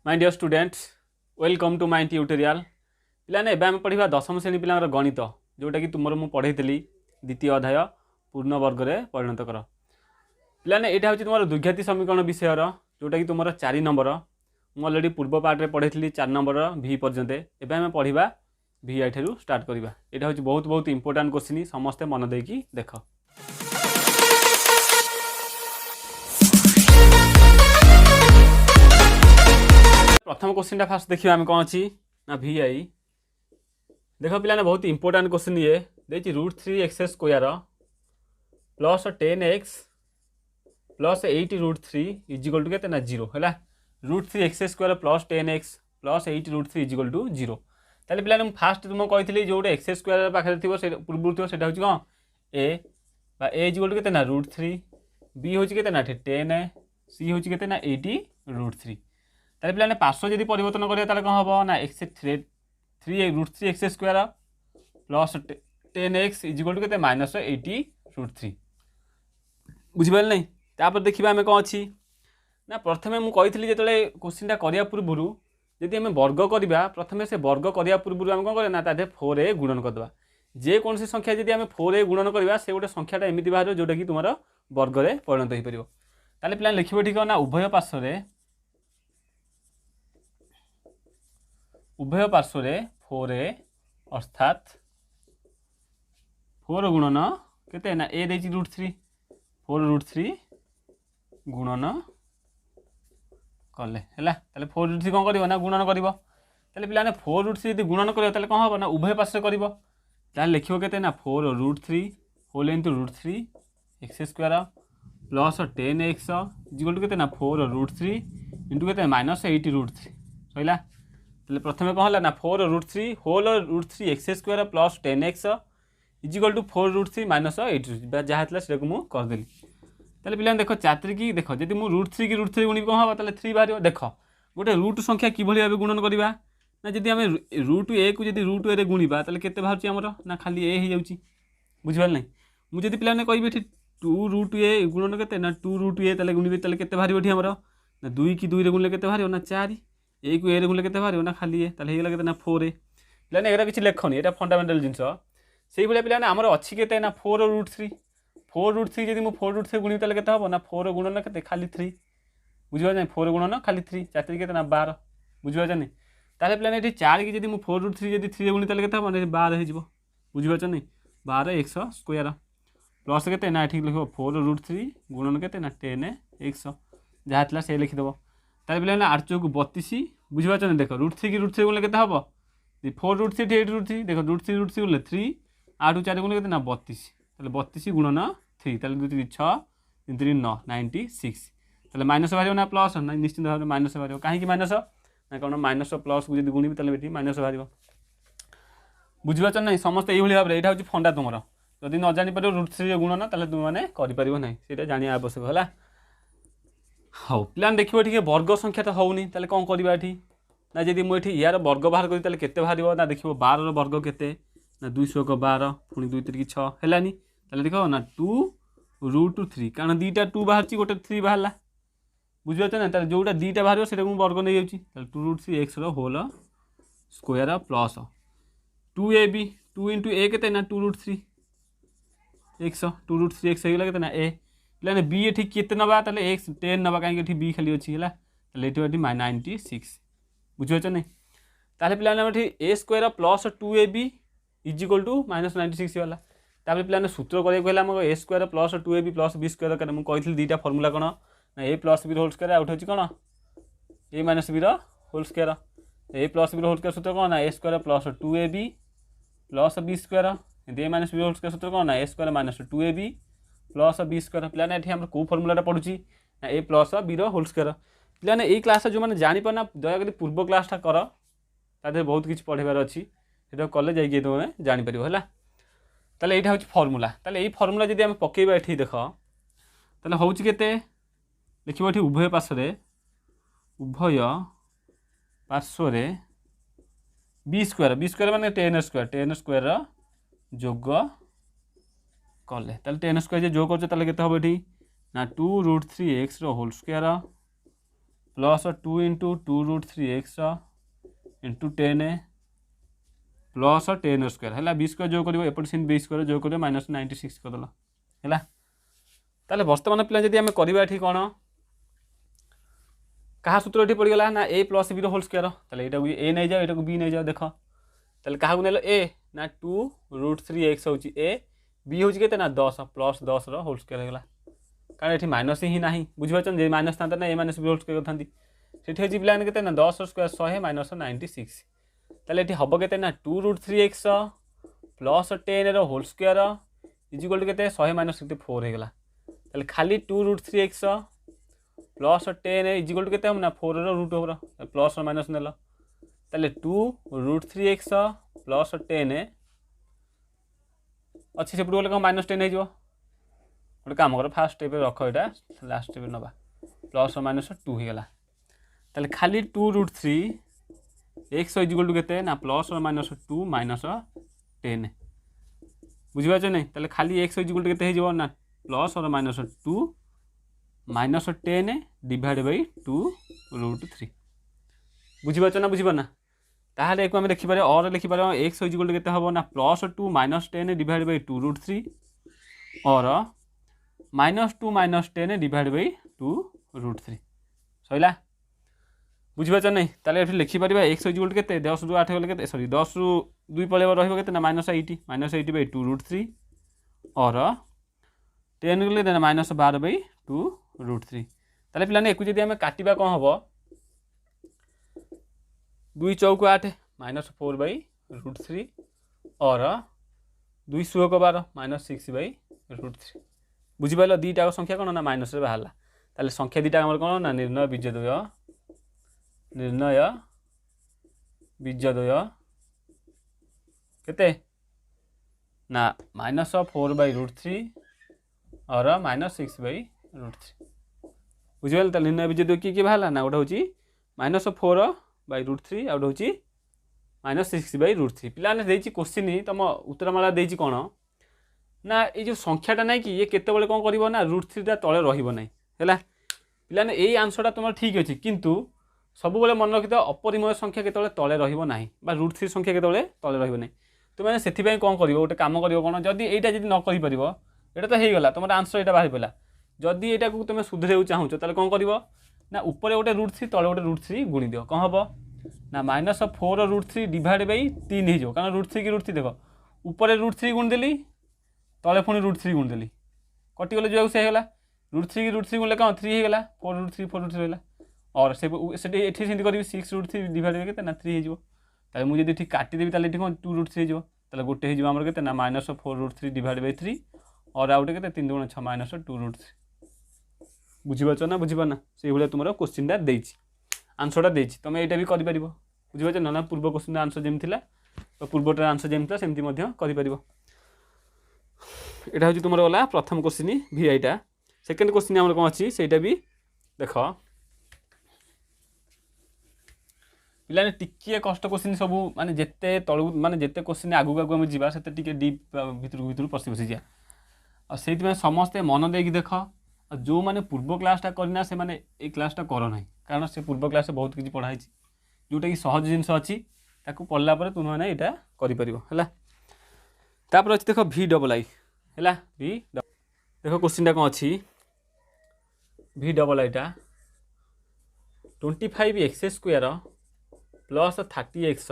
My dear students welcome to my tutorial पिलाने एबे आम पढ़ा दशम श्रेणी पिला गणित जोटा कि तुमर मु पढ़े द्वितीय अध्याय पूर्ण वर्ग में परिणत कर पिलाने यहाँ हूँ तुम द्विघाती समीकरण विषय जोटा कि तुम 4 नंबर मुझे अलरेडी पूर्व पार्ट में पढ़ी 4 नंबर भी पर्यंत एबे आम पढ़ा भी आई स्टार्ट करवा। यहाँ हूँ बहुत बहुत इंपोर्टाट क्वेश्चन समस्ते मन देकी देख। प्रथम क्वेश्चन फास्ट देखिए आम कौन अच्छी ना भी आई देख पिलाने बहुत इंपोर्टाट क्वेश्चन ये देखिए √3x² plus 10x plus 8√3 is equal to के 0 है √3x² plus 10x plus 8√3 is equal to 0 ताले पिलाने फास्ट तुम कही जो x² पाखे थी पूर्व थी से कौन ए इजिकल टू के √3 बी हूँ के 10 सी हूँ के 8√3 ताले पिलाने पार्श्व जब परिवर्तन करें ताले कौन हम ना √3x² plus 10x is equal to के -80√3 बुझिपारे नहीं। तापर देखिए आम कौन अच्छी ना प्रथम मुझे जो क्वेश्चन करने पूर्व जदि आम वर्ग करवा प्रथम से वर्ग करने पूर्व आम कौन करना ना 4 a गुणन करदे जेकोसी संख्या जब आम 4 a गुणन करवा से गोटे संख्याटा एमती बाहर जोटा कि तुम वर्ग में परिणत हो पार। ताले पिला लिखिए ठीक ना उभय पार्श्व 4a अर्थात 4 गुणन केते ना ए देछि √3 4√3 गुणन कले है 4√3 कौन कर ना गुणन कर पे 4√3 यदि गुणन कर कौन हम ना उभय पार्श्व कर लिखो के ना 4√3 whole into √3 x² plus 10x is equal to के ना 4√3 इंटू के -80√3 सैला। प्रथम कौन है ना 4√3 whole √3 x² plus 10x is equal to 4√3 -80 जहाँ से मुझे करदेली। ताले पिला देख 4 की देख जब मुझे √3 की √3 गुणी कौन हम ताले 3 बाहर देख गोटे रूट संख्या किभली भाव गुणन करवा ना जब आम √a को जब √a गुणवा ताले केते बाहर आमर ना खाली a हो जाऊँगी बुझिपारे नहीं। मुझे जब पिला कहि 2√a गुणन के ना 2√a ताले गुणवे ताले केते बाहर ये आमर ना 2 की 2 गुणले केते बाहर ना 4 ए को ए गुणले केते बाहर ना खाली ए ताले हेगला केते ना 4a पिलाने एरा किछि लेखनी एटा फंडामेंटल जिंस से भाई पिलाने आमर अच्छी के ना 4√3 जब मुझे 4√3 गुणी ताले केते हम ना 4 गुणन के खाली 3 बुझिपार नहीं 4 गुणन खाली 3 4 के ना 12 बुझिपार नहीं। ताले पिलाने ये 4 की जब मुझे 4√3 जब 3 गुणी ताले केते हम 12 हो बुझिपार नहीं 12x² प्लस के ना ठीक लिख 4√3 गुणन के ना 10x जहाँ था से लिखिदेव। ताले पिलाने 8 चौक 32 बुझिपार नहीं देख √3 की √3 गुणले केते हम 4√3 8√3 देख √3 गुणले 3 8 4 गुणले केते ना 32 ताले 32 गुणन 3 ताले 2 3 6 3 3 9 96 ताले माइनस बाहर ना प्लस ना निश्चित भाव माइनस बाहर कहीं माइनस ना कौन माइनस प्लस को जब गुणी ताले माइनस बाहर बुझिपार नहीं समस्त ये भाव यहाँ हूँ फंडा तुम जदि न जापर √3 गुणन ताले तुमने करें ना से जाना आवश्यक है। हाँ पिला देखिए ठीक वर्ग संख्या तो होनी ताले कौन करवा ये ना जब मुझे यार वर्ग बाहर करी केते बाहर ना देखो 12 वर्ग केते ना 212 पुणी 2 3 6 है देख ना 2√3 कारण 2टा 2 बाहर गोटे 3 बाहर बुझे ना जोटा 2टा बाहर से वर्ग नहीं जाऊँगी 2√3x whole square plus 2ab 2 into a के ना 2√3x 2√3x होगा ना ए पे बी ये केते नवा एक्स 10 नवा कहीं बी खाली अच्छी है 96 बुझे नहीं ताले पे a² plus 2ab is equal to -96 वाला तापर पे सूत्र करें a² plus 2ab plus b² दरकार मुझे 2टा फर्मूला कौन ना a plus b whole square आउट हूँ कौन a minus b whole square a plus b whole square सूत्र कौन ना a² plus 2ab plus b² a minus b whole square सूत्र कौन ना a² minus 2ab plus b² पिलाने ये कौ फर्मूला पढ़ुची ना a plus b whole square पिलाने ये क्लास जो मैंने जापर दयाकोरी पूर्व क्लासटा कर तादे बहुत किसी पढ़ार अच्छी से कले जाइए तुम जापर है। ताले यहाँ हूँ फर्मूला ताले ये फर्मूला जब आम पकेबा ये देख ताले हूँ के लिखो ये उभय पार्श्व b² माने 10² जोग कले 10² जो जोग कर हम ये ना 2√3x whole square plus 2 into 2√3x into 10 plus 10 square है बी स्क्वायर जो कर एपटे से बी स्क्वायर जो कर -96 करदेल है। ताले वर्तमान पिला जदि आम करवा ये कौन क्या सूत्र ये पड़गला ना a plus b whole square ताले यहाँ ए नहीं जाओ यहाँ बी नहीं जाओ देख ताले क्या नेल ए ना 2√3x हूँ ए बी हूँ के ना 10 प्लस 10 होल स्क्वायर होगा कारण ये माइनस ही ना बुझीपार माइनस था ना ए माइनस बी होल स्क्वायर करते से पिला के 10 स्क्वायर 100 -96 ताले ये हम के 2√3x plus 10 whole square equal to के 100 - 64 होगा ताले खाली 2√3x प्लस 10 इजिकल टू के ना 4 रूट ओवर प्लस माइनस नेल ताले 2√3x प्लस 10 अच्छी से गले कौन -10 हो गोटे कम कर फास्ट स्टेप रख यहाँ लास्ट स्टेप नवा प्लस -2 होगा ताले खाली 2√3x इजिकल टू के ना प्लस -2 -10 बुझीपार नहीं ताले खाली x इजिकल टू के ना प्लस -2 -10 डिवाइड बाई 2√3 बुझीपार ना बुझीपार ना ताहले एक आम लिखिपारे और लिखिपारे x इजिकल टू के हम ना +2 -10 डिवाइड बाई 2√3 और -2 -10 डिवाइड बाई 2√3 सैला बुझीपार नहीं ताले लिखिपार x इजिकल टू के 10 ରୁ 8 गले के सॉरी 10 ରୁ 2 पड़े रही ना -80 बाई 2√3 और 10 गले -12 बाई 2√3 ताले पिलाने एक जदि आम काटिबा कौन हम 2 चौक 8 -4 बाई √3 और 2 षोहक 12 -6 बाई √3 बुझीपार दीटा संख्या कौन ना माइनस बाहर ताले संख्या दीटा आम कौन ना निर्णय बीजद्वय केते ना -4 बाई √3 और -6 बाई √3 बुझीपार ताले निर्णय बीजद्वय किए बाहर ना गोटे हूँ -4 बाई √3 आउ गोटे हूँ -6 बाई √3 पिलाने क्वेश्चन तुम उत्तरमाला देती कौन ना ये जो संख्याटा ना कि ये केतबेले कौन कर ना √3 तले रही है पिलाने यही आंसरटा तुम ठीक अच्छे किंतु सब बेले मन रखी अपरिमेय संख्या केतबेले तले रही ना √3 संख्या केतबेले तले रही ना तुम से कौन कर गोटे कम कर कौन जदि यहाँ जब न कर तो होगा तुम आंसर यहाँ बाहर पड़ा जदि यहाँ को तुम सुधर चाहूँ तो कौन कर ना ऊपर गोटे √3 तले गोटे √3 गुणी दियो कौन हम ना -4 √3 डिवाइड बाई 3 हो कारण √3 की √3 देख ऊपर √3 गुणिदेली तले पुणी √3 गुणिदेली कटिगले जो से होगा √3 की √3 गुणिले कौन 3 होगा 4 √3 रहा और से कर 6 √3 डिवाइड के ना 3 हो मुझे ठीक काटिदेवी ताले कौन 2 √3 हो गोटे होमर के ना -4 √3 डिवाइड बाई 3 और आउ गोटे 3 × 6 -2 √3 बुझीपार ना बुझीपार ना से भाई तुम क्वेश्चनटा देती आंसरटा देती तुम यहाँ भी कर बुझीपार ना पूर्व क्वेश्चन आंसर जमी पूर्वटार आंसर जमी सेमती कर यहाँ हूँ तुम गला प्रथम क्वेश्चन VIटा सेकेंड क्वेश्चन आम कौन अच्छी से भी देख पिलाने टिके कष्ट क्वेश्चन सब माने जिते तलू माने जिते क्वेश्चन आगू आगू आम जा से डीप भितर पशि पशि जा और समस्ते मन देकी देख जो मैंने पूर्व क्लासटा करना से माने ए क्लासटा करना कारण से पूर्व क्लास बहुत किसी पढ़ाई जोटा कि सहज जिनस अच्छी पढ़ला तुम्हें यहाँ कर तापर अच्छी देख VII है देख क्वेश्चन कौन अच्छी VIIटा 25x² plus 30x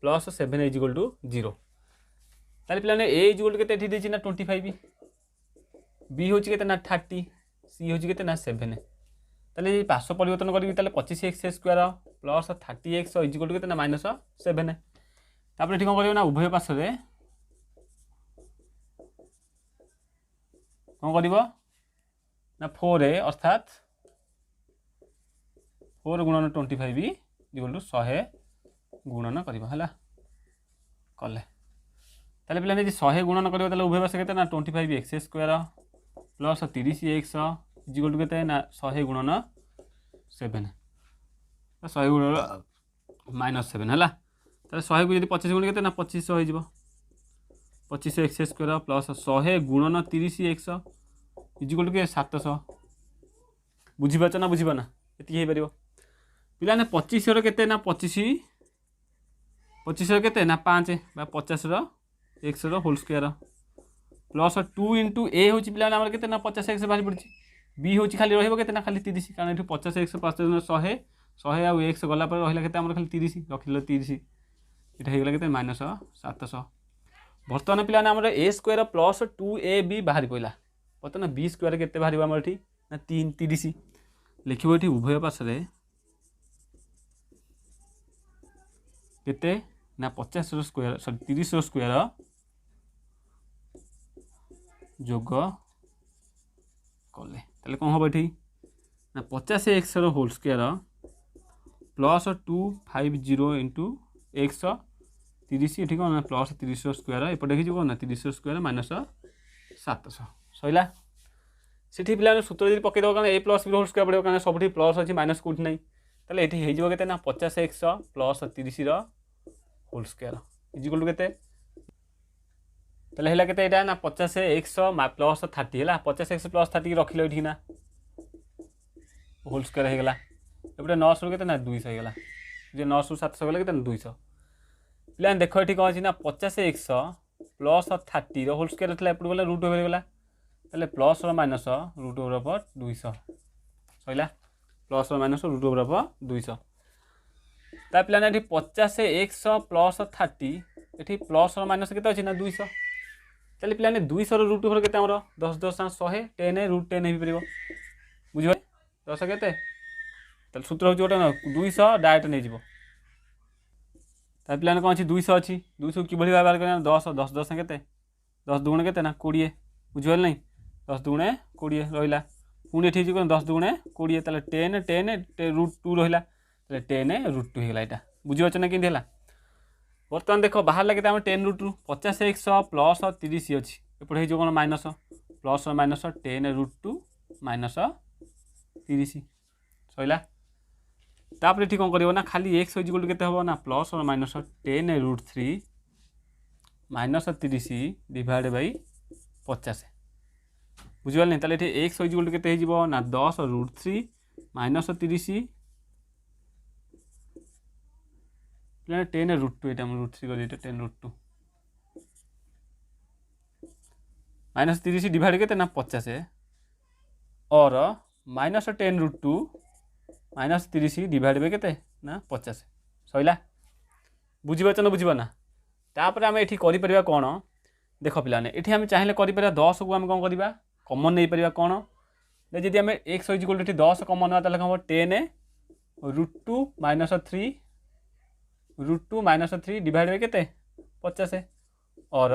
plus 7 equal to 0 ताले पिलाने ए इजिकल टू के ना 25 बी हूँ के ना 30 सी हूँ के ना 7 ताले पार्श्व परिवर्तन करी 25x² plus 30x is equal to के ना -7 तापर ये कौन कर ना उभय पार्श्व कौन कर ना 4 अर्थात 4 गुणन 25 इक्वल टू 100 गुणन करवा कले ताले पिला 100 गुणन कर उभय पार्श्व के ना 25x² plus 30x equal to के ना 100 गुणन 7 100 गुणन -7 है 100 को जब 25 गुण के ना 2500 हो 25x² प्लस 100 गुणन 30x इक्वल टू के 700 बुझीपार ना बुझीपार ना ये हो पार पिलाने 25 केते ना 25 केते ना 5 बा 50 x whole square plus 2 into a हूँ पिलाने आमर केते ना 50x बाहरी पड़ी बी हूँ खाली रहिबो केते ना खाली 30 कारण ये 50x 100 100 आउ x गला पर रहिला केते आमर खाली 30 रखिलो 30 इटा हेगला केते -700 बर्तमान पिलाने आमर a स्क्वायर प्लस 2ab बाहरी पइला बर्तमान b स्क्वायर केते बाहरी आमर एठी ना 30 लिखिबो एठी उभय पार्श्व केते ना 50 स्क्वायर सॉरी 30 स्क्वायर जोग कले ताले कौन हम ये ना 50x whole square plus 250 into x 30 ये कौन प्लस 30 स्क्वायर एपटे देखिए कौन ना 30 स्क्वायर -700 सैला से पिला सूत्र जी पकईदेव कारण ए प्लस बी होल स्क्वायर पड़ो कारण सब प्लस अच्छी माइनस कौटी ना ताले ये होते ना 50x plus 30 whole square equal to केते ताले हैला केते एटा ना 50x प्लस 30 है 50x प्लस 30 रखिल ये ना होल स्क्वायर हो गला एपटे 900 केते ना 200 हो गला जे 900 700 गले केते ना 200 पिलान देखो ये कौन अच्छी ना 50x प्लस 30 होल स्क्वायर था एपटे गला रूट ओवर गला ताले plus minus root over of 200 सैला plus minus root over of 200 ता पिलाने ये 50x प्लस 30 ये प्लस माइनस केते अच्छी ना 200 ताले पिलाने 200 रूट ओवर केते हमर 10 10 100 10 रूट 10 हो पारिबो बुझिबे 10 केते ताले सूत्र होची गोटे ना 200 डायरेक्ट नै जिवो ता पिलाने कोन अछि 200 अछि 200 कि भली बार करना 10 10 10 केते 10 दुगुणे केते ना 20 बुझिबे नै 10 दुगुणे 20 रहिला पुणी एठी कोन 10 दुगुणे 20 ताले 10 10 रूट 2 रहिला ताले 10 रूट 2 हेला एटा बुझिबो ना किंदी हेला बर्तमान देख बाहर लगे आम 10 रूट 50x प्लस 30 अच्छी एपटे हो minus plus minus 10 root 2 minus 30 सैला तापर ये कौन कर खाली x इक्वल के ना plus minus 10 root 3 minus 30 divide by 50 बुझिपारे ताले एक्स इक्वल के ना 10 रूट 3 माइनस 30 10 रूट 2 ये रूट 3 कर 10 रूट 2 माइनस 30 डिवाइड के ना 50 और minus 10 root 2 minus 30 divide by के ना 50 सैला बुझीपार ना बुझीपा ना तापर आम ये कर कौन देख पिलाने ये आम चाहिए कर 10 को आम कौन करवा कमन नहीं पार कौन जी आम एक्स इक्वल 10 कमन ना कौन हम 10 root 2 minus 3 root 2 minus 3 divide by के 50 और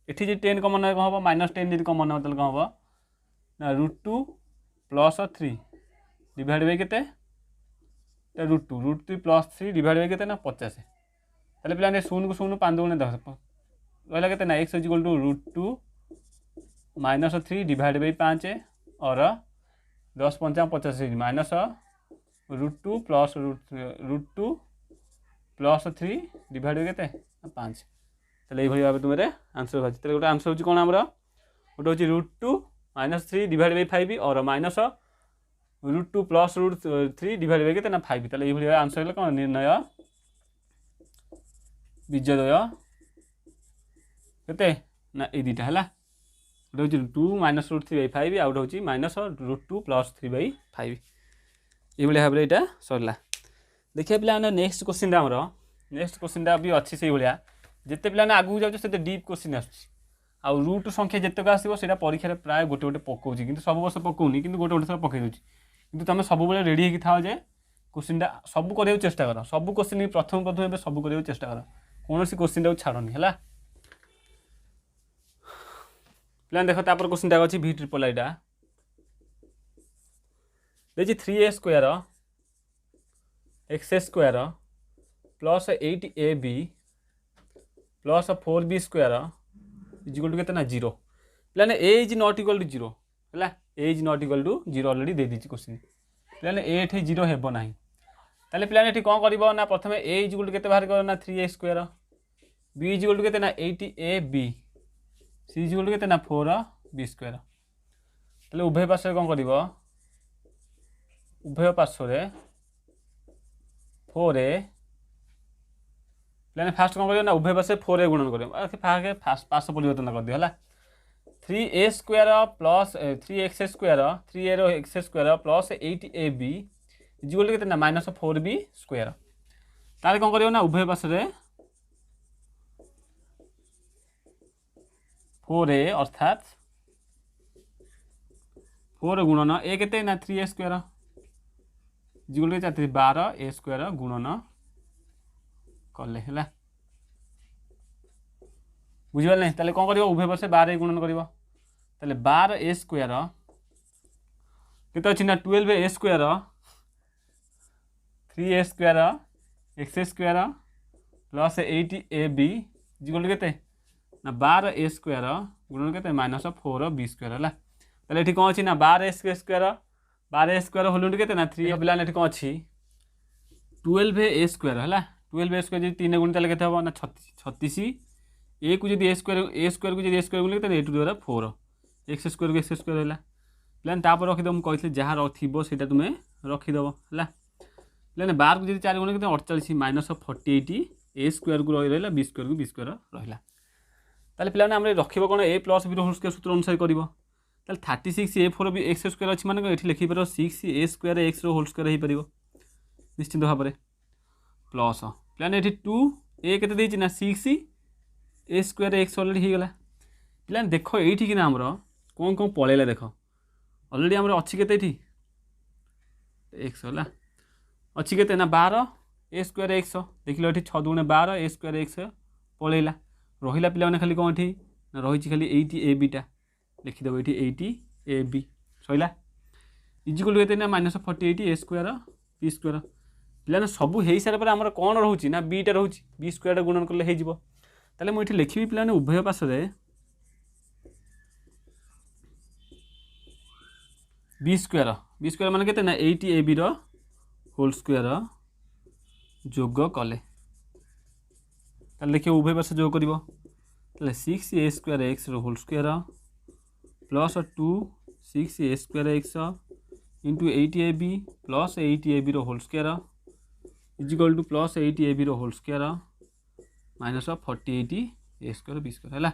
ये जी 10 कमन कौन हम माइनस 10 जी कमन ना कौन हम ना रूट 2 प्लस 3 डिवाइड बाई के रूट 3 प्लस 3 डिवाइड बाई के ना 50 ताले पिलाने 0 को 0 5 दुगुणे 10 रहा के x equal to root 2 minus 3 divide by 5 और 10 5 50 minus root 2 plus root 2 plus 3 divide by के 5 ताले ये भाव तुम आंसर बाजी ताले गोटे आंसर होची कोन हमर गोटे होची रूट 2 माइनस 3 डिवाइड बाई 5 और minus root 2 plus root 3 divide by के 5 ताले ये भाव आंसर है कौन निर्णय बीजद्वय केते ना ये दुटा है गोटे हूँ 2 माइनस रूट 3 बाई 5 आउ गोटे हूँ माइनस रूट 2 प्लस 3 बाई 5 ये भाव में यहाँ सरला देखिए पे नेक्स्ट क्वेश्चन आमर नेक्स्ट क्वेश्चन भी अच्छी से भाया जिते पे आगू जाते डीप क्वेश्चन आउ रूट संख्या जितक आसो परीक्षा प्राय गोटे गोटे पकाऊँ कि सब वर्ष पकाऊनी कि गोटे गोटे थर पकई दूँ कि तुम सब रेडी होगी था जे क्वेश्चन सब करने चेष्टा कर सब क्वेश्चन प्रथम प्रथम सब करने चेष्टा कर कौन सी क्वेश्चन छाड़नी है पे देख तापर क्वेश्चन अच्छी भी ट्रिपल आईटा देखिए 3a square x square plus 8ab plus 4b square equal to के 0 पे a is not equal to 0 है a is not equal to 0 already दे दी क्वेश्चन पे ए 0 हेब ना ताले पे कौन कर ना प्रथम ए इज इक्वल टू के बाहर करना 3a square b is equal to के 8ab C is equal to के 4b स्क्वायर ताले उभय पार्श्व कौन कर उभय पार्श्व 4a प्लान फास्ट कौन कर उभय पार्श्व 4a गुणन कर पार्श्व परिवर्तन कर दियो 3a square plus 3x square 3a रो x square plus 8ab equal to केतना माइनस 4b स्क्वायर ताले कौन करियो ना उभय पार्श्व 4a अर्थात 4 गुणन a केते ना 3a square equal to 12a square गुणन कले है बुझिपारे नहीं ताले कौन कर उभय पार्श्व 12 गुणन कर 12a स्क्वायर केते अछि ना 12a square 3a square x square plus 8ab equal केते ना 12a स्क्वायर गुणन केते माइनस 4b स्क्वायर है ताले एठी कौन अछि ना 12a स्क्वायर होल केते ना 3 पिला एठी कौन अछि 12a स्क्वायर है 12a स्क्वायर जब 3 गुण ताले केते हो ना 36 a को जब a स्क्वायर को जब a स्क्वायर गुण केते a टू द्वारा 4 x स्क्वायर को x स्क्वायर है प्लान तापर रखिद मुझे कहते जहाँ थो सीटा तुम्हें रखीद है प्लान 12 को जब 4 गुण के 48 माइनस 48 a स्क्वायर को रहा b स्क्वायर को b स्क्वायर रहा ताले पिला आम रखिब कौन a plus b whole square सूत्र अनुसार कर 36 a4 भी x स्क्वायर अच्छी माने ये लिखिपर 6a square x whole square हो पार निश्चिंत भाव में प्लस प्लान ये 2a के ना 6a स्क्वायर x अलरेडी होगा प्लान देख ये कि आमर कौन कौन पलैला देख अलरेडी आमर अच्छी के एक्स है अच्छी के ना 12 a स्क्वायर x देख लो ये 6 दुणे 12 a स्क्वायर x पलैला रहा पे खाली कौन ये रही खाली 80ab टा लिखिदेव ये 80ab सैला इजिकल के ना minus 48 a square b square पे सब हो सारे आमर कौन रोचे ना बीटा रोचे b स्क्वायर गुणन कले हो मुझे लिखी पे उभय पार्श्व b स्क्वायर मान के 80ab होल स्क्वायर जोग कले देखिए उभय पार्श्व जोग कर 6a square x whole square plus 2 6a square x into 80ab plus 80ab whole square equal to plus 80ab whole square minus 48 a square b square है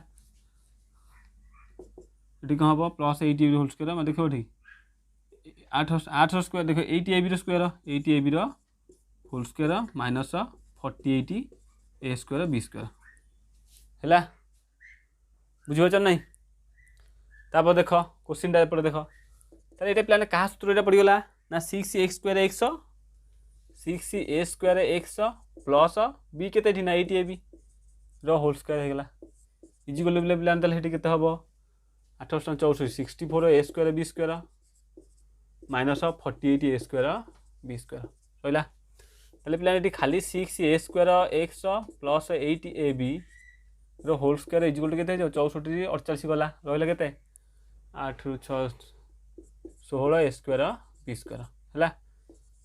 ये कौन हम प्लस 80ab होल स्क्वायर मैं देखो ये 8 स्क्वायर देखो 80ab square 80ab whole square minus 48 a square b square है बुझीपार नहीं तापर देख क्वेश्चन टाइप देख ताले ये प्लान क्या सूत्र ये पड़गला ना 6a square x 6a square x plus b के ना 80ab होल स्क्वायर होगा इजिकल प्लान ताले के हम 8 64 64 a square b square minus 48 a square b square रहा ताले प्लान ये खाली 6a square x plus 80ab whole square equal के 64 48 गला रहा के 8 6 16 a स्क्वायर b स्क्वायर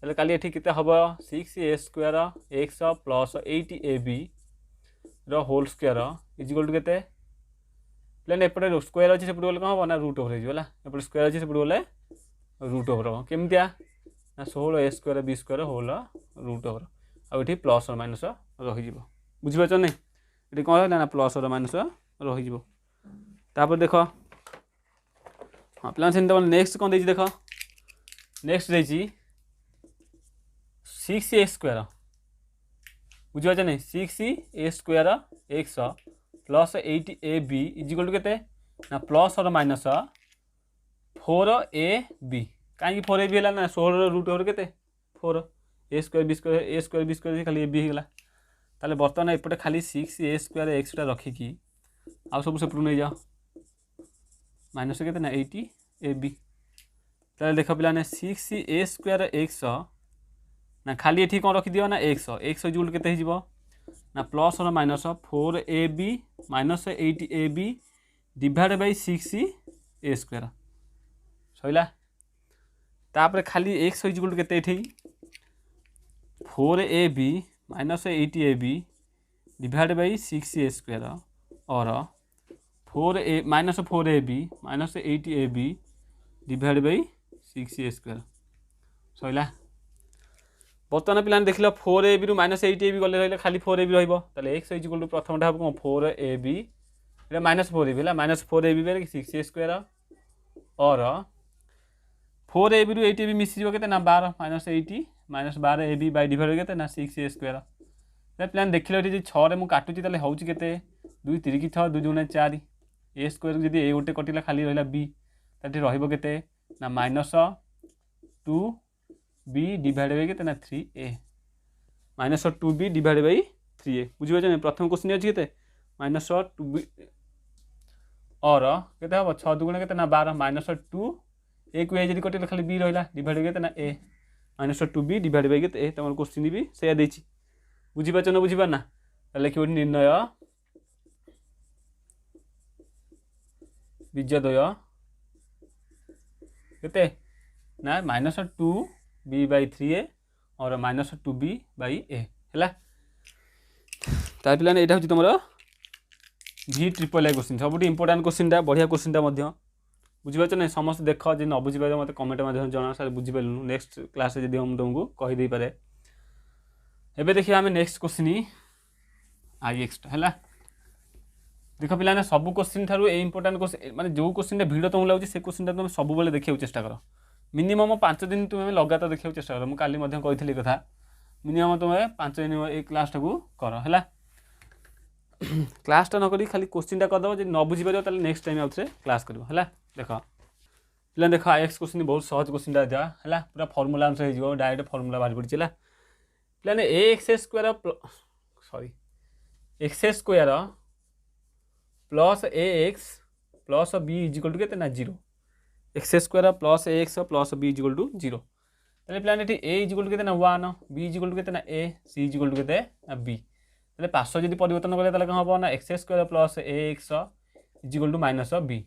है काली ये के हम 6a square x plus 80ab whole square equal to के प्लान एपटे स्क्वायर अच्छे सेपटे गले कौन हम ना रूट ओवर होपटे स्क्वायर अच्छे सेपटे गले रूट ओवर हम केमतिया ना 16 a square b square whole root over आउे प्लस और माइनस रही बुझीपार नहीं ये कौन है ना प्लस और माइनस रही देख हाँ प्लान से नेक्स्ट कौन देख नेक्स्ट देखिए 6a स्क्वायर बुझीपार नहीं 6a square x plus 80ab equal to के ना प्लस और माइनस 4ab कहीं 4ab है ना 16 रूट ओवर के 4 a स्क्वायर b स्क्वायर खाली ab होगा ताले बर्तमान एपटे खाली 6a स्क्वायर x रखिकी आउ सब सेपटू नहीं जाओ माइनस के ना 80ab ताले देख पे 6a स्क्वायर x ना खाली ये कौन रखिदिव ना x इक्वल के ना प्लस और minus 4ab minus 80ab divide by 6a square Saila तापर खाली x इक्वल के 4ab minus 80ab divide by 6a square और 4a minus 4ab minus 80ab divide by 6a square Saila बर्तमान पे देख लो 4ab रु -8ab गले रही खाली 4ab रही एक्स इक्वल टू प्रथम हम कौन 4ab ये -4ab है -4ab बेले 6a स्क्वायर और 4ab रु 8ab मिसीज के 12 -80 -12ab बाय डिवाइड के 6a स्क्वायर प्लान देख लो ये 6 रे मुझे काटुची हूँ के 2 3 की 6 2 2 4 ए स्क्वायर जब ए गोटे कटिला खाली रहा बी तो रही -2b डिवाइड बाई के 3a -2b divide by 3a बुझे प्रथम क्वेश्चन अच्छी के -2b और के 6 2 के 12 -2 एक जब कटिला खाली बी रहा डिवाइड के ए -2b डिवाइड बाई के ए तुम क्वेश्चन भी से बुझीपार न बुझीपार ना लिख निर्णय बीजद्वय केते ना -2b बाई 3a और -2b बाई a है तार पे यहाँ हूँ तुम V ट्रिपल ए क्वेश्चन सब इंपोर्टाट क्वेश्चनटा बढ़िया क्वेश्चनटा बुझीपार ना समस्त देख जी न बुझीपार मत कमेंट माध्यम जना सारे बुझीपारू नेक्स्ट क्लास जब हम तुमको कहीदे पारे एबे देखिए आम नेक्स्ट क्वेश्चन आई एक्सटा है देख पे सब क्वेश्चन ठार इंपोर्टाट क्वेश्चन माने जो क्वेश्चन भिड तुमको लगे से क्वेश्चन तुम सब देखा चेष्टा कर मिनिमम 5 दिन तुम्हें लगातार देखा चेष्टा कर मुझे काली कही कथा मिनिमम तुम्हें 5 दिन ये क्लासटा को कर है क्लासटा नक खाली क्वेश्चनटा करदेव जब न बुझीपार तो नेक्स्ट टाइम आउ थे क्लास कर देख पे देख एक्स क्वेश्चन बहुत सहज क्वेश्चनटा है पूरा फर्मुला आंसर हो डायरेक्ट फर्मुला बाहर पड़ी पे a x square sorry x square plus a x plus b equal to के 0 x square plus a x plus b equal to 0 प्लान ये ए इजिकल टू के 1 बी इजिकल टू के a c equal to के b पार्श्व जब परिवर्तन करें कौन हम ना x square plus a x equal to minus b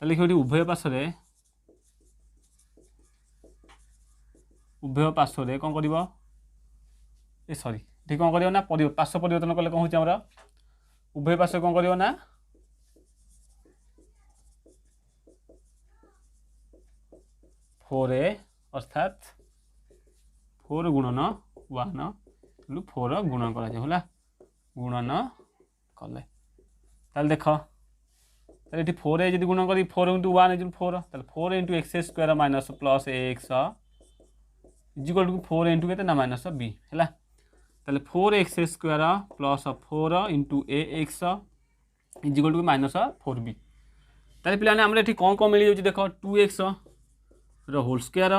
लिखे उभय पार्श्व कौन कर ए सॉरी ठीक कौन कर पार्श्व परिवर्तन कले कौन हो उभय पार्श्व कौन कर ना फोर ए अर्थात 4 गुणन 1 4 गुणन कर गुणन कले देख ये 4 जब गुणन कर 4 × 1 4 4 × x square minus plus a x equal to 4 × के माइनस बी है 4 x square plus 4 × a x equal to minus 4b पे आम ये कौन कौन मिल जाए देख 2x होल स्क्वायर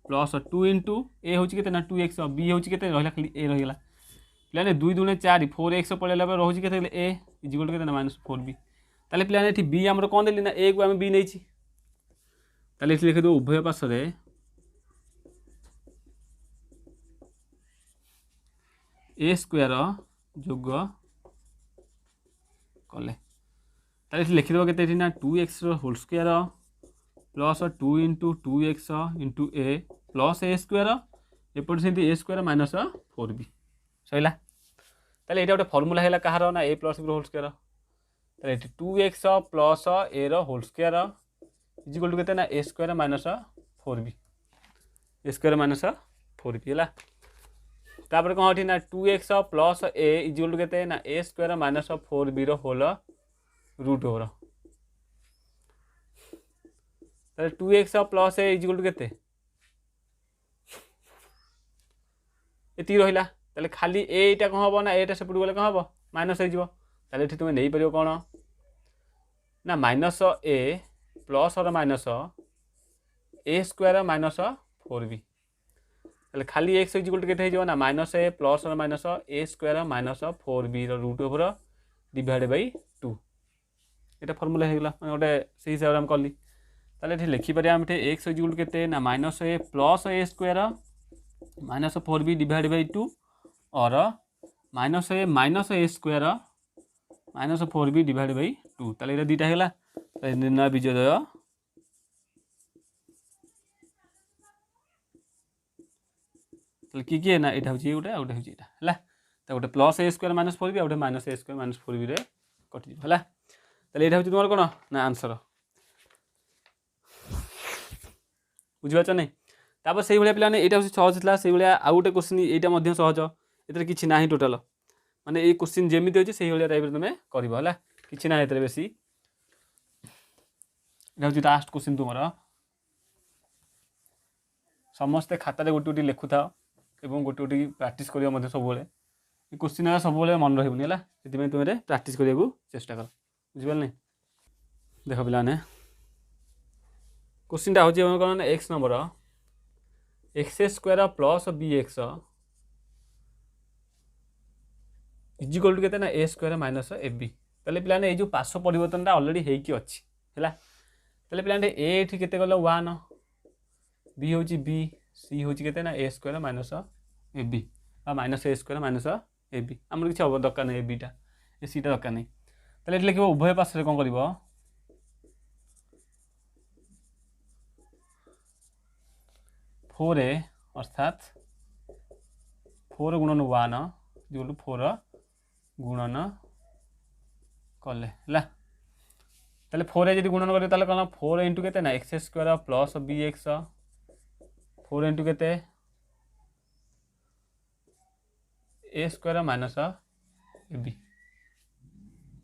प्लस 2 × ए हूँ के 2x बी हूँ के रहा खाली ए रहीगला पे 2 2 4 4x पड़ेगा रोचे के ए इजिकल टू के -4b ताले पे ये बी आम कौन देली ना ए को आम बी नहीं लिखिद उभय पार्श्व ए स्क्वायर जोग कले लिखिद के 2x whole square plus 2 × 2x × a plus a square एपटे से a square minus 4b Saila ये गोटे फर्मुला है कहार ना a plus b whole square 2x plus a whole square equal to के a square minus 4b a square minus 4b है तापर कौन होती ना 2x plus a equal to के ना a square minus 4b whole root over 2x plus a equal to के रहा खाली एटा कौन हम ना एटा सेपट गले कौन हम माइनस हो तुम नहीं पार कौन ना माइनस ए प्लस और minus a square minus 4b खाली एक्स इजिकल टू के ना माइनस ए प्लस और minus a square minus 4b root over divide by 2 ये फर्मुला होगा गोटे से हिसाब से कली ये लिखिपर आम एक्स इजिकल टू के ना minus a plus a square minus 4b divide by 2 और minus a square minus 4b divide by 2 ये दुटा है निर्णय बीजद्वय किए ना यहाँ हूँ गोटे गोटे हूँ यहाँ है गोटे plus a square minus 4b गोटे minus a square minus 4b कटिज है यहाँ हूँ तुम कौन ना आंसर बुझीपार नहीं तापर से भाया पिलाने यहाँ हूँ सहज था से भाया आउ गोटे क्वेश्चन यहाँ सहज ये किसी ना टोटाल माने ये क्वेश्चन जमी अच्छे से भाया टाइप तुम कर कि ना ये बेसी यहाँ हूँ लास्ट क्वेश्चन तुम समस्ते खातार गोटे गोटे लिखु था और गोटे गोटे प्राक्ट कर सब क्वेश्चन सब मन रही है से तुम प्राक्ट करने को चेष्टा कर बुझिपार नहीं देख पे क्वेश्चन हूँ कौन x number x square plus b x equal to के a square minus a b तेल पे ये पार्श्व परिवर्तन अलरेडी होगी पे ए के गल 1 बी हूँ बी सी हूँ के a square minus a b minus a square minus a b आम किसी हम दरकार नहीं ए बीटा ए सीटा दरकार नहीं तेल ये लिख उभय पार्श्व कौन कर 4a अर्थात 4 गुणन 1 जो 4 गुणन कले ताले 4a जब गुणन करें ताले कौन 4 इंटू के x square plus b x 4 into के a square minus a b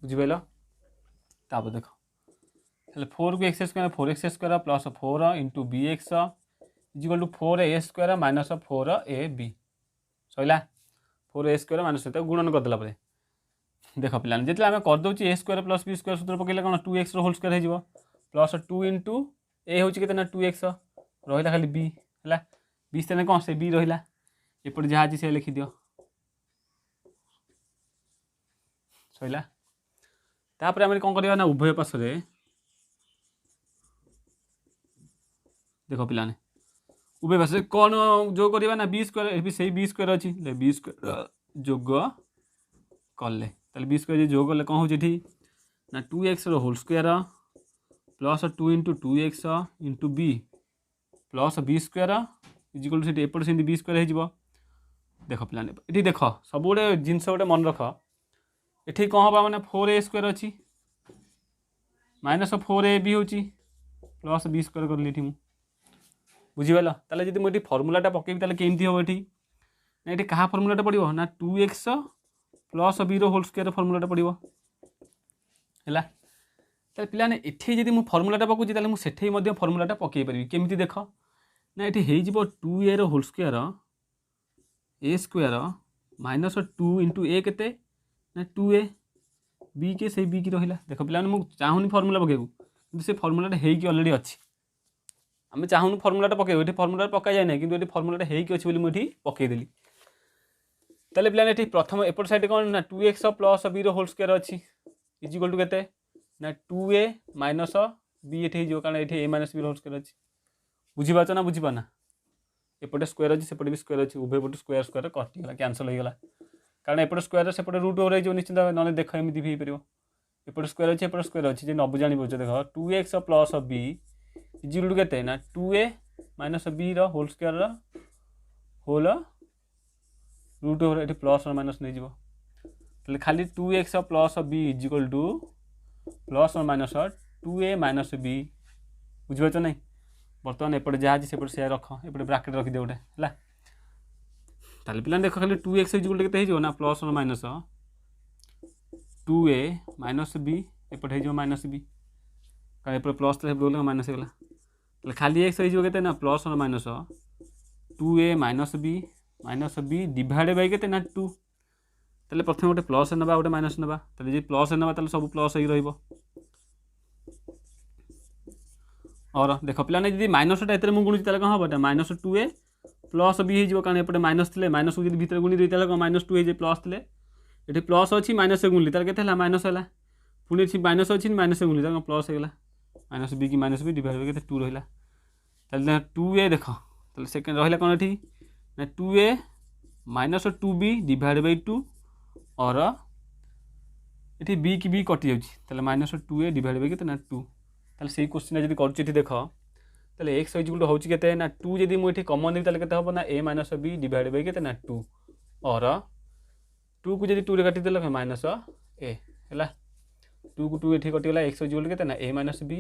बुझिपाल तापर देख 4 को x square 4x square plus 4 into b x equal to 4a square minus 4ab सैला 4a स्क्वायर माइनस गुणन करदेला देख पे जिते आम करदे a square plus b square सूत्र पकड़े कौन 2x होल स्क्वायर हो प्लस 2 इंटू ए हूँ के 2x रहा खाली बी है बी से कौन से बी रहा एपटे जहाँ अच्छी से लिखिद सैला तापर आम कौन करवा उभय पार्श्व देख पे उभय पार्श्व कौन जो करवा ना बी स्क्वायर से बी स्क्वायर अच्छी बी स्क्वायर जोग कले बी स्क्वायर जोग कले कौन हो ना 2x whole square plus 2 into 2x into b plus b square equal से एपटे से बी स्क्वायर हो देख पे ये देख सब गोटे जिनस गोटे मन रख ये कौन हम मैंने 4a स्क्वायर अच्छी माइनस 4ab हूँ प्लस बी स्क्वायर कर मुझे बुझीगल ताले जब मुझे फर्मूलाटा पकेबी ताले केमती हम ये ना ये क्या फर्मूलाटा पड़ो ना 2x plus b whole square फर्मूलाटा पड़ो है पे ये जब मुझे फर्मूलाटा पकाऊँ ताले मुझे फर्मूलाटा पकई पारि केमी देख ना ये हो 2a होल स्क्वायर ए स्क्वायर माइनस 2 इंटू ए के ना 2a बी के से बी की रहा देख पे मुझे चाहूनी फर्मूला पकेबू कि से फर्मूलाटा होगी अलरेडी अच्छी आम चाहूँ फर्मूलाटा पकेबू ये फर्मूला पका जाए ना कि ये फर्मूलाटा होगी अच्छी मुझे पकईदेली ताले पे प्रथम एपट साइड कौन ना 2x plus b whole square अच्छी इजिकल टू के ना 2a माइनस बी ये कारण ये a minus b whole square अच्छी बुझीपार ना बुझीपारना एपटे स्क्वायर अच्छी सेपटे भी स्क्वायर अच्छी उभय पटे स्क्वायर स्क्वायर कटिगला कैनसल होगा कारण एपटे स्क्वायर सेपटे रूट ओवर हो निश्चित ना देख एमती भी हो एपटे स्क्वायर अच्छी एपटे स्क्वायर अच्छी न जानी बुझ देख 2x plus b equal to के ना 2a minus b whole square whole root over ये प्लस और माइनस नहीं जीव खाली 2x plus b equal to plus और माइनस 2a माइनस बी बुझीपार नहीं बर्तमान एपटे जहाँ अच्छी सेपटे से रख एपटे ब्राकेट रखिदे गोटे है ताले पे देख खाली 2x इजिकल टू के ना प्लस और माइनस 2a माइनस बी एपटे हो माइनस बी कारण एपटे प्लस तो माइनस होगा खाली एक्स हो ना प्लस और minus 2a minus b divide by के ना 2 ताले प्रथम गोटे प्लस ना गोटे माइनस ना जो प्लस ना सब प्लस हो और देख पे जी माइनसटा ये मुझे गुणुची कौन हम माइनस 2a प्लस बी हो कारण एपटे माइनस थे माइनस को भीतर गुणी देते कौन माइनस 2 हो प्लस थे ये प्लस अच्छी माइनस से गुणली तार के माइनस है पुणी माइनस अच्छी माइनस से गुणली तार प्लस होगा माइनस बी की माइनस बी डिवाइड के 2 रहा 2a देख सेकेंड रहा कौन ये ना 2a minus 2b divide by 2 और ये बी की बी कटि जाऊँगी माइनस 2a डिवाइड बाई के 2 ताले से क्वेश्चन जब कर देख ताले एक्स इजिकल हो ना 2 जब मुझे कमन देवी ताले हम ना a minus b divide by के ना 2 और 2 को जब 2 रे काटिदे माइनस ए है 2 को 2 ये कटिगला एक्स इजिकल के ना a माइनस बी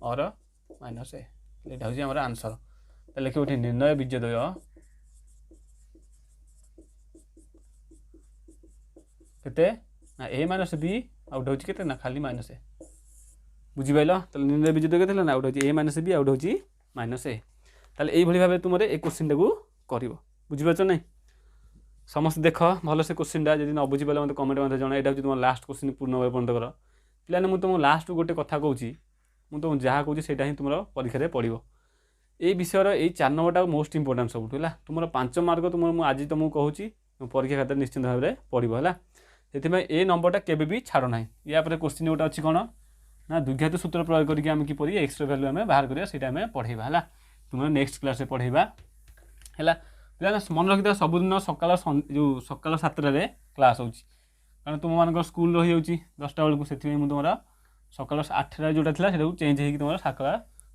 और माइनस ए यहाँ हूँ आंसर ତାହେଲେ ଲେଖିବ ଏଠି ନିର୍ଣ୍ଣୟ ବୀଜଦ୍ୱୟ କେତେ ନା a ମାଇନସ୍ b ଆଉ ଗୋଟେ ହେଉଛି କେତେ ନା ଖାଲି ମାଇନସ୍ a। ବୁଝିପାରିଲ? ତାହେଲେ ନିର୍ଣ୍ଣୟ ବୀଜଦ୍ୱୟ କେତେ ହେଲା ନା ଗୋଟେ ହେଉଛି a ମାଇନସ୍ b ଆଉ ଗୋଟେ ହେଉଛି ମାଇନସ୍ a। ତାହେଲେ এইଭଳି ଭାବେ ତୁମର ଏ କୋଶ୍ଚିନ୍ଟାକୁ କରିବ। ବୁଝିପାରୁଛ ନାହିଁ? ସମସ୍ତେ ଦେଖ ଭଲସେ କୋଶ୍ଚିନ୍ଟା, ଯଦି ନ ବୁଝିପାରିଲେ ମୋତେ କମେଣ୍ଟ ମଧ୍ୟ ଜଣା। ଏଇଟା ହେଉଛି ତୁମ ଲାଷ୍ଟ କୋଶ୍ଚିନ୍ ପୂର୍ଣ୍ଣ ଭାବେ ପର୍ଯ୍ୟନ୍ତ କର। ପିଲାମାନେ ମୁଁ ତୁମକୁ ଲାଷ୍ଟକୁ ଗୋଟେ କଥା କହୁଛି, ମୁଁ ତୁମକୁ ଯାହା କହୁଛି ସେଇଟା ହିଁ ତୁମର ପରୀକ୍ଷାରେ ପଡ଼ିବ। এই ବିଷୟର ଏଇ 4 ନମ୍ବରଟା ମୋଷ୍ଟ ଇମ୍ପୋର୍ଟାଣ୍ଟ ସବୁଠୁ ହେଲା। ତୁମର 5 ମାର୍କ ତୁମର ମୁଁ ଆଜି ତୁମକୁ କହୁଛି ପରୀକ୍ଷା ଖାତାରେ ନିଶ୍ଚିନ୍ତ ଭାବରେ ପଡ଼ିବ ହେଲା। ସେଥିପାଇଁ ଏ ନମ୍ବରଟା କେବେ ବି ଛାଡ଼ ନାହିଁ। ୟା ପରେ କୋଶ୍ଚିନ୍ ଗୋଟେ ଅଛି କ'ଣ ନା ଦ୍ୱିଘାତ ସୂତ୍ର ପ୍ରୟୋଗ କରିକି ଆମେ କିପରି ଏକ୍ସର ଭ୍ୟାଲୁ ଆମେ ବାହାର କରିବା ସେଇଟା ଆମେ ପଢ଼େଇବା ହେଲା। ତୁମର ନେକ୍ସଟ କ୍ଲାସ୍ରେ ପଢ଼େଇବା ହେଲା। ପିଲାମାନେ ମନେ ରଖିଥିବା ସବୁଦିନ ସକାଳ ଯେଉଁ ସକାଳ 7ଟାରେ କ୍ଲାସ୍ ହେଉଛି, କାରଣ ତୁମମାନଙ୍କର ସ୍କୁଲ ରହିଯାଉଛି 10ଟା ବେଳକୁ। ସେଥିପାଇଁ ମୁଁ ତୁମର ସକାଳ 8ଟାରେ ଯେଉଁଟା ଥିଲା ସେଇଟାକୁ ଚେଞ୍ଜ ହେଇକି ତୁମର ସକାଳ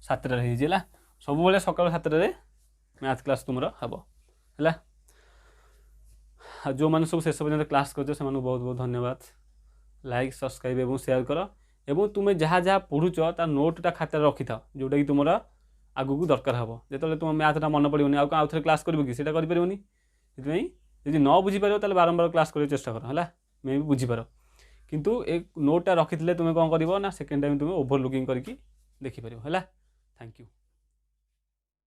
7ଟାରେ ହେଇଯାଇଛି ହେଲା। ସବୁବେଳେ ସକାଳ 7ଟାରେ ମ୍ୟାଥ୍ କ୍ଲାସ୍ ତୁମର ହେବ ହେଲା। ଆଉ ଯେଉଁମାନେ ସବୁ ଶେଷ ପର୍ଯ୍ୟନ୍ତ କ୍ଲାସ୍ କରୁଛ ସେମାନଙ୍କୁ ବହୁତ ବହୁତ ଧନ୍ୟବାଦ। ଲାଇକ୍, ସବସ୍କ୍ରାଇବ୍ ଏବଂ ସେୟାର କର। ଏବଂ ତୁମେ ଯାହା ଯାହା ପଢ଼ୁଛ ତା ନୋଟ୍ଟା ଖାତାରେ ରଖିଥାଅ, ଯେଉଁଟାକି ତୁମର ଆଗକୁ ଦରକାର ହେବ। ଯେତେବେଳେ ତୁମ ମ୍ୟାଥ୍ଟା ମନେ ପଡ଼ିବନି ଆଉ ଥରେ କ୍ଲାସ୍ କରିବ କି ସେଇଟା କରିପାରିବନି। ସେଥିପାଇଁ ଯଦି ନ ବୁଝିପାରିବ ତାହେଲେ ବାରମ୍ବାର କ୍ଲାସ୍ କରିବାକୁ ଚେଷ୍ଟା କର ହେଲା। ମେ ବି ବୁଝିପାର, କିନ୍ତୁ ଏ ନୋଟ୍ଟା ରଖିଥିଲେ ତୁମେ କ'ଣ କରିବ ନା ସେକେଣ୍ଡ ଟାଇମ୍ ତୁମେ ଓଭରଲୁକିଂ କରିକି ଦେଖିପାରିବ ହେଲା। Thank you.